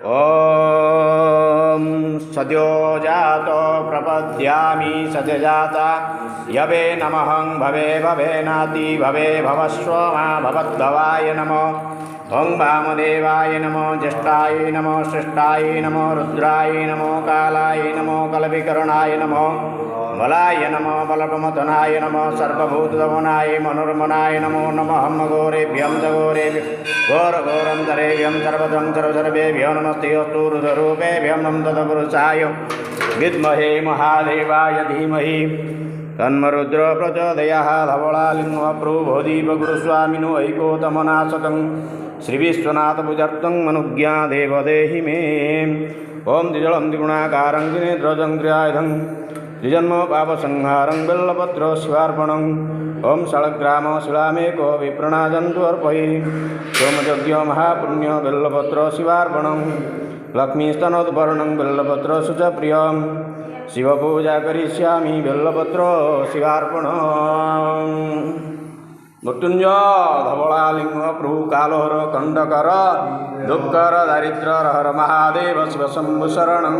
ॐ सद्यो जातो प्रपद्यामि सद्यजाता यवे नमः भवे भवेनाति भवे भवस्व मा भवद्भवाय नमः। ॐ वामदेवाय नमो ज्येष्ठाय नमो श्रेष्ठाय नमो रुद्राय नमो कालाय नमो कलविकरणाय नमो बलाय नमो बलप्रमथनाय नमो सर्वभूतदमनाय मनोरमनाय नमो नमः घोरेभ्यं च घोरेभ्यो घोरघोरन्तरेभ्यं सर्वतं सर्वसर्वेभ्यो नमस्ते अस्तु रुद्ररूपेभ्यं नमः तत्पुरुषाय विद्महे महादेवाय धीमहि तन्मरुद्र प्रचोदयात्। धवलालिङ्गप्रभोदीपगुरुस्वामिनो ऐकोतमनाशतं श्रीविश्वनाथपूजार्थं मनुज्ञा देव देहि मे। ॐ द्विजलं द्विगुणाकारं त्रिनेत्रं त्रिआयुधं द्विजन्म पापसंहारं बिल्वपत्र शिवार्पणम्। ॐ शालग्राम शिलामेको विप्रणादन्तु अर्पये सोमयज्ञो महापुण्यो बिल्वपत्र शिवार्पणम्। लक्ष्मीस्तनोद्भरणं बिल्वपत्र सुचप्रियं शिवपूजा करिष्यामि बिल्वपत्र शिवार्पणम्। मृत्युंजय धवलालिंग प्रभु कालोहर कंडकर दुःखर दारिद्र्य हर महादेव शिव शंभु शरणं।